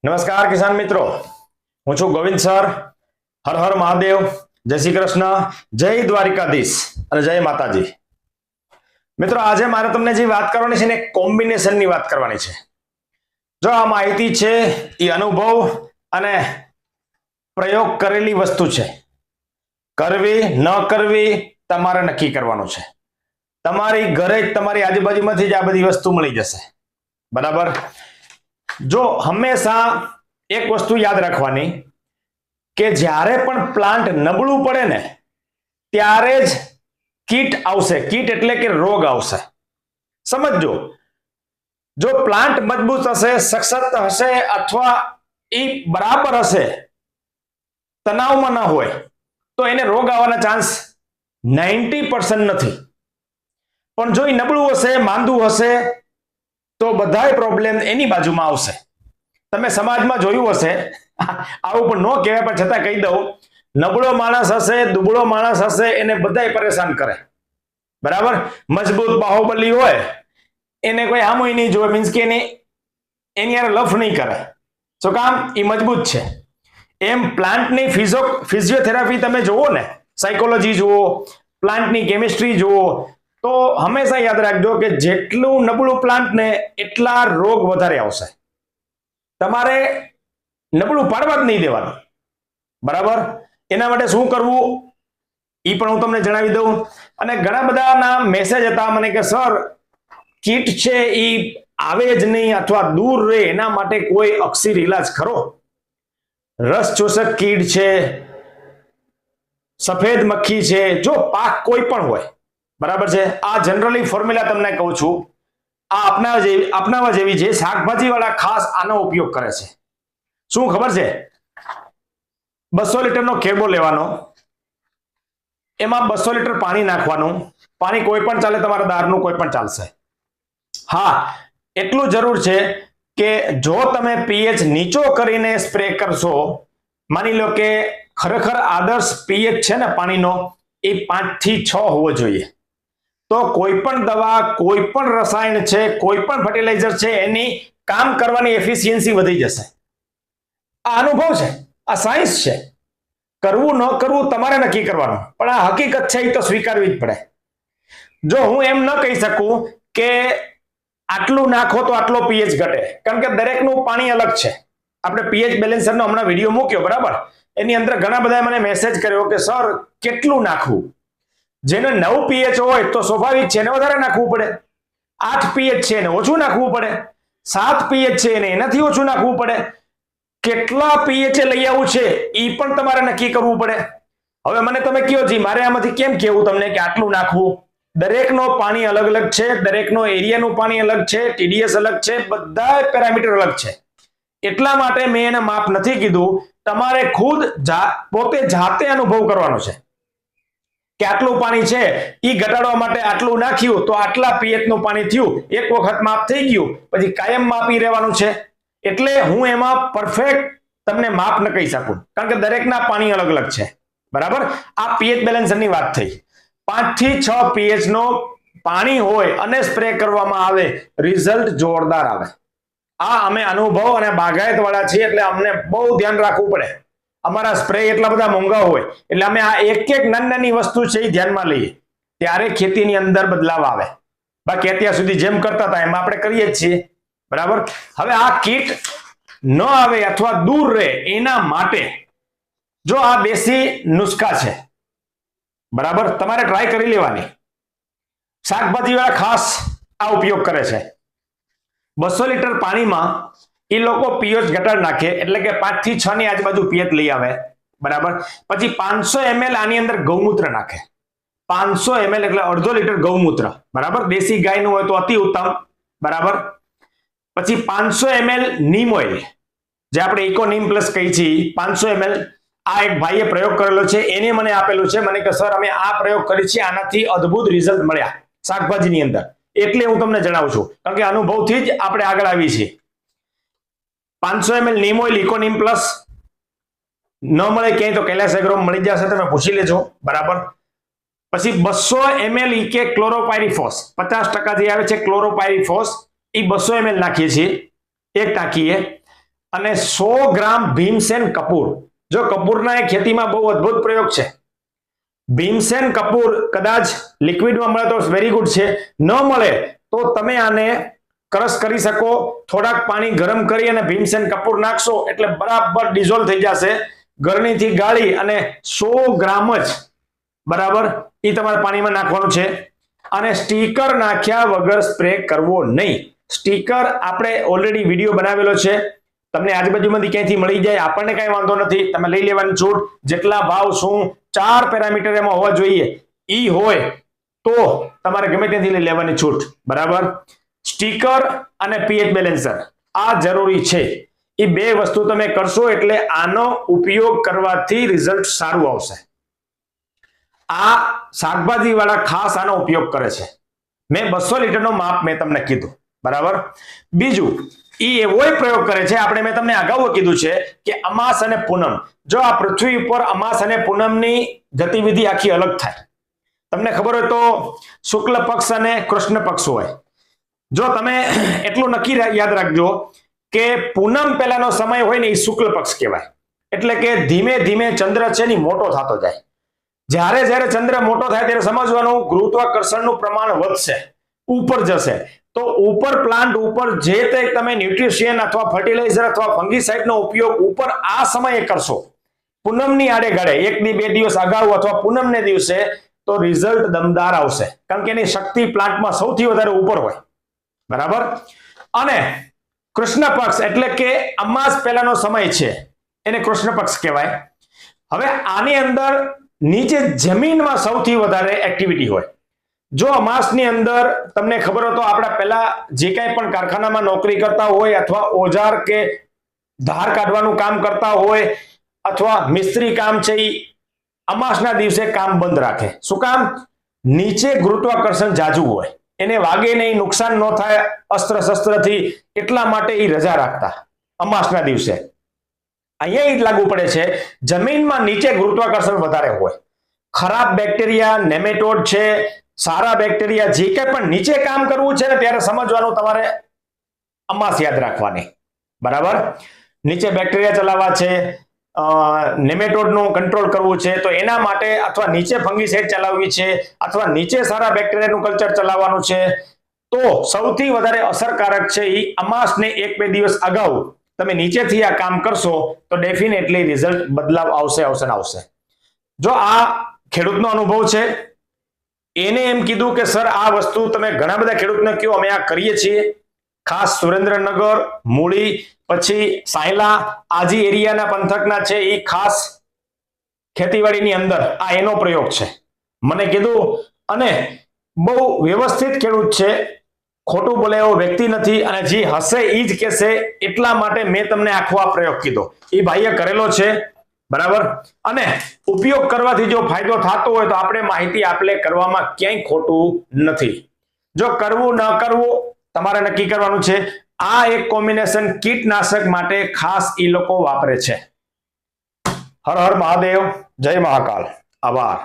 નમસ્કાર કિસાન મિત્રો, હું છું ગોવિંદ સર. હર હર મહાદેવ, જય શ્રી કૃષ્ણ, જય દ્વારિકાધીશ અને જય માતાજી. મિત્રો, આજે મારે તમને જે વાત કરવાની છે ને કોમ્બિનેશનની વાત કરવાની છે. જો આ માહિતી છે એ અનુભવ અને પ્રયોગ કરેલી વસ્તુ છે. કરવી ન કરવી તમારે નક્કી કરવાનું છે. તમારી ઘરે જ તમારી આજુબાજુમાંથી જ આ બધી વસ્તુ મળી જશે. બરાબર. જો હંમેશા એક વસ્તુ યાદ રાખવાની કે જ્યારે પણ પ્લાન્ટ નબળું પડે ને ત્યારે જ કીટ આવશે. કીટ એટલે કે રોગ આવશે. સમજજો, જો પ્લાન્ટ મજબૂત હશે, સખત હશે અથવા એ બરાબર હશે, તણાવમાં ન હોય, તો એને રોગ આવવાના ચાન્સ 90% નથી. પણ જો એ નબળું હશે, માંદું હશે, તો બધાય પ્રોબ્લેમ એની બાજુમાં આવશે. તમે સમાજમાં જોયું હશે, આવું પણ ન કહેવાય પણ છતાં કહી દઉં, નબળો માણસ હશે, દુબળો માણસ હશે, એને બધાય પરેશાન કરે. બરાબર. મજબૂત બાહુબલી હોય એને કોઈ હામુય નહીં જોવે, મીન્સ કે એની યાર લફ નહીં કરે. શું કામ? એ મજબૂત છે. એમ પ્લાન્ટની ફિઝિયોથેરાપી તમે જુઓ ને, સાયકોલોજી જુઓ, પ્લાન્ટની કેમિસ્ટ્રી જુઓ, તો હંમેશા યાદ રાખજો કે જેટલું નબળું પ્લાન્ટ ને એટલા રોગ વધારે આવશે. તમારે નબળું પાડવા જ નહીં દેવાનું. બરાબર. એના માટે શું કરવું એ પણ હું તમને જણાવી દઉં. અને ઘણા બધાના મેસેજ હતા મને કે સર, કીટ છે એ આવે જ નહીં અથવા દૂર રહે, એના માટે કોઈ અક્ષીર ઇલાજ ખરો? રસ શોષક કીડ છે, સફેદ મક્ખી છે, જો પાક કોઈ પણ હોય, બરાબર છે. આ જનરલી ફોર્મ્યુલા તમને કહું છું, આ અપનાવવા જેવી છે. શાકભાજી વાળા ખાસ આનો ઉપયોગ કરે છે. શું ખબર છે? 200 લીટરનો કેબો લેવાનો, એમાં 200 લીટર પાણી નાખવાનું. પાણી કોઈ પણ ચાલે, તમારા દાળનું કોઈ પણ ચાલશે. હા, એટલું જરૂર છે કે જો તમે પીએચ નીચો કરીને સ્પ્રે કરશો, માની લો કે ખરેખર આદર્શ પીએચ છે ને પાણીનો એ 5 થી 6 હોવો જોઈએ, તો કોઈ પણ દવા, કોઈ પણ રસાયણ છે, કોઈ પણ ફર્ટિલાઇઝર છે, એની કામ કરવાની એફિશિયન્સી વધી જશે. આ અનુભવ છે, આ સાયન્સ છે. કરવું ન કરવું તમારે નક્કી કરવાનું, પણ આ હકીકત છે એ તો સ્વીકારવી જ પડે. જો હું એમ ન કહી શકું કે આટલું નાખો તો આટલો પીએચ ઘટે, કારણ કે દરેકનું પાણી અલગ છે. આપણે પીએચ બેલેન્સરનો હમણાં વિડીયો મૂક્યો, બરાબર. એની અંદર ઘણા બધા મને મેસેજ કર્યો કે સર કેટલું નાખવું? જેને 9 પીએચ હોય તો સ્વાભાવિક છે એને વધારે નાખવું પડે. 8 પીએચ છે એને ઓછું નાખવું પડે. 7 પીએચ છે એને એનાથી ઓછું નાખવું પડે. કેટલા પીએચ લઈ આવવું છે એ પણ તમારે નક્કી કરવું પડે. હવે મને તમે કહો જી, મારે આમાંથી કેમ કહેવું તમને કે આટલું નાખવું? દરેકનો પાણી અલગ અલગ છે, દરેકનો એરિયાનું પાણી અલગ છે, ટીડીએસ અલગ છે, બધા પેરામીટર અલગ છે. એટલા માટે મેં એને માપ નથી કીધું. તમારે ખુદ પોતે જાતે અનુભવ કરવાનો છે કે આટલું પાણી છે એ ઘટાડવા માટે આટલું નાખ્યું તો આટલા પીએચ નું પાણી થયું. એક વખત માપ થઈ ગયું, પછી કાયમ માપી રહેવાનું છે. એટલે હું એમાં પરફેક્ટ તમને માપ ન કહી શકું, કારણ કે દરેકના પાણી અલગ અલગ છે. બરાબર. આ પીએચ બેલેન્સરની વાત થઈ. 5 થી 6 પીએચ નો પાણી હોય અને સ્પ્રે કરવામાં આવે, રિઝલ્ટ જોરદાર આવે. આ અમે અનુભવ અને બાગાયત વાળા છીએ એટલે અમને બહુ ધ્યાન રાખવું પડે. અમારા સ્પ્રે એટલા બધા મોંઘા હોય એટલે અમે આ એક નાની વસ્તુ છે એ ધ્યાનમાં લઈએ, ત્યારે ખેતીની અંદર બદલાવ આવે. બાકી અત્યાર સુધી જેમ કરતા હતા એમ આપણે કરીએ જ છીએ. બરાબર. હવે આ કીટ ન આવે અથવા દૂર રહે એના માટે જો આ દેશી નુસ્ખા છે, બરાબર, તમારે ટ્રાય કરી લેવાની. શાકભાજી વાળા ખાસ આ ઉપયોગ કરે છે. 200 લીટર પાણીમાં એ લોકો પીએચ ઘટાડી નાખે, એટલે કે 5 થી 6 ની આજુબાજુ પીએચ લઈ આવે. બરાબર. પછી 500 ml આની અંદર ગૌમૂત્ર નાખે. 500 ml એટલે અડધો લીટર ગૌમૂત્ર. બરાબર. દેશી ગાયનું હોય તો અતિ ઉત્તમ. બરાબર. પછી 500 ml નીમ ઓઇલ, જે આપણે ઇકો નીમ પ્લસ કહી છીએ, 500 ml. આ એક ભાઈએ પ્રયોગ કરેલો છે, એને મને આપેલું છે. મને કે સર અમે આ પ્રયોગ કરી છે, આનાથી અદ્ભુત રિઝલ્ટ મળ્યા શાકભાજીની અંદર. એટલે હું તમને જણાવું છું, કારણ કે અનુભવથી જ આપણે આગળ આવી છીએ. 500 ml નીમ ઓઇલ ઇકો નીમ પ્લસ. ન મળે ક્યાંય તો કૈલાસ એગ્રો મળી જશે, તમે પૂછી લેજો. બરાબર. પછી 200 ml કે ક્લોરોપાયરીફોસ, 50% જે આવે છે ક્લોરોપાયરીફોસ, એ 200 ml નાખીએ છીએ એક ટાંકીએ. અને 100 ગ્રામ ભીમસેન કપૂર. જો કપૂરના એ ખેતીમાં બહુ અદ્ભુત પ્રયોગ છે. ભીમસેન કપૂર કદાચ લિક્વિડમાં મળે તો વેરી ગુડ છે, ન મળે તો તમે આને ક્રશ કરી શકો. થોડાક પાણી ગરમ કરી અને ભીમસેન કપૂર નાખશો એટલે બરાબર ડિઝોલ્વ થઈ જશે. ગરણીથી ગાળી અને 100 ગ્રામ જ બરાબર એ તમારે પાણીમાં નાખવાનું છે. અને સ્ટીકર નાખ્યા વગર સ્પ્રે કરવો નહીં. સ્ટીકર આપણે ઓલરેડી વિડીયો બનાવેલો છે, તમને આજુબાજુમાંથી ક્યાંયથી મળી જાય, આપણને કઈ વાંધો નથી, તમે લઈ લેવાની છૂટ. જેટલા ભાવ શું 4 પેરામીટર એમાં હોવા જોઈએ ઈ હોય તો તમારે ગમે ત્યાંથી લઈ લેવાની છૂટ. બરાબર. સ્ટીકર અને પીએચ બેલેન્સર આ જરૂરી છે. એ બે વસ્તુ તમે કરશો એટલે આનો ઉપયોગ કરવાથી રિઝલ્ટ સારું આવશે. આ શાકભાજી વાળા ખાસ આનો ઉપયોગ કરે છે. મેં 200 લીટરનો માપ મેં તમને કીધું. બરાબર. બીજું ઈ એવો પ્રયોગ કરે છે, આપણે મેં તમને અગાઉ કીધું છે કે અમાસ અને પૂનમ. જો આ પૃથ્વી ઉપર અમાસ અને પૂનમની ગતિવિધિ આખી અલગ થાય. તમને ખબર હોય તો શુક્લ પક્ષ અને કૃષ્ણ પક્ષ હોય. જો તમે એટલું નક્કી યાદ રાખજો કે પૂનમ પહેલાનો સમય હોય ને એ શુક્લ પક્ષ કહેવાય. એટલે કે ધીમે ધીમે ચંદ્ર છે ને મોટો થતો જાય. જ્યારે જ્યારે ચંદ્ર મોટો થાય ત્યારે સમજવાનું ગુરુત્વાકર્ષણનું પ્રમાણ વધશે, ઉપર જશે. તો ઉપર પ્લાન્ટ ઉપર જે તે તમે ન્યુટ્રિશિયન અથવા ફર્ટિલાઇઝર અથવા ફંગીસાઇડનો ઉપયોગ ઉપર આ સમયે કરશો પૂનમની આડે ગાળે 1 થી 2 દિવસ અગાઉ અથવા પૂનમને દિવસે, તો રિઝલ્ટ દમદાર આવશે. કારણ કે એની શક્તિ પ્લાન્ટમાં સૌથી વધારે ઉપર હોય. બરાબર. અને કૃષ્ણ પક્ષ એટલે કે અમાસ પહેલાનો સમય છે એને કૃષ્ણ પક્ષ કહેવાય. હવે આની અંદર નીચે જમીનમાં સૌથી વધારે એક્ટિવિટી હોય. જો અમાસની અંદર તમને ખબર હોય તો આપણા પહેલા જે કાંઈ પણ કારખાનામાં નોકરી કરતા હોય અથવા ઓજાર કે ધાર કાઢવાનું કામ કરતા હોય અથવા મિસ્ત્રી કામ છે એ અમાસના દિવસે કામ બંધ રાખે. શું કામ? નીચે ગુરુત્વાકર્ષણ જાજુ હોય, એને વાગે નહીં, નુકસાન ન થાય અસ્ત્ર શસ્ત્રથી, એટલા માટે એ રજા રાખતા અમાસના દિવસે. અહીંયા જ લાગુ પડે છે, જમીનમાં નીચે ગુરુત્વાકર્ષણ વધારે હોય. ખરાબ બેક્ટેરિયા, નેમેટોડ છે, સારા બેક્ટેરિયા, જે કંઈ પણ નીચે કામ કરવું છે ને ત્યારે સમજવાનું તમારે અમાસ યાદ રાખવાની. બરાબર. નીચે બેક્ટેરિયા ચલાવવા છે, નેમેટોડનું કંટ્રોલ કરવું છે, તો એના માટે અથવા નીચે ફંગીસાઇડ ચલાવવી છે અથવા નીચે સારા બેક્ટેરિયાનું કલ્ચર ચલાવવાનું છે, તો સૌથી વધારે અસરકારક છે એ અમાસને 1-2 દિવસ અગાઉ તમે નીચેથી આ કામ કરશો તો ડેફિનેટલી રિઝલ્ટ બદલાવ આવશે. જો આ ખેડૂતનો અનુભવ છે, એને એમ કીધું કે સર આ વસ્તુ તમે ઘણા બધા ખેડૂતને કહો અમે આ કરીએ છીએ. ખાસ સુરેન્દ્રનગર, મૂળી, પછી સાયલા, આજી એરિયાના પંથકના છે એ ખાસ ખેતીવાડીની અંદર આ એનો પ્રયોગ છે. મને કીધું અને બહુ વ્યવસ્થિત ખેડૂત છે, ખોટું બોલે એવો વ્યક્તિ નથી, અને જે હશે એ જ કહેશે. એટલા માટે મેં તમને આખો આ પ્રયોગ કીધો. એ ભાઈએ કરેલો છે. બરાબર. અને ઉપયોગ કરવાથી જો ફાયદો થતો હોય તો આપણે માહિતી આપલે કરવામાં ક્યાંય ખોટું નથી. જો કરવું ન કરવું તમારે નક્કી કરવાનું છે. આ એક કોમ્બિનેશન કીટનાશક માટે ખાસ એ લોકો વાપરે છે. હર હર મહાદેવ, જય મહાકાલ. આભાર.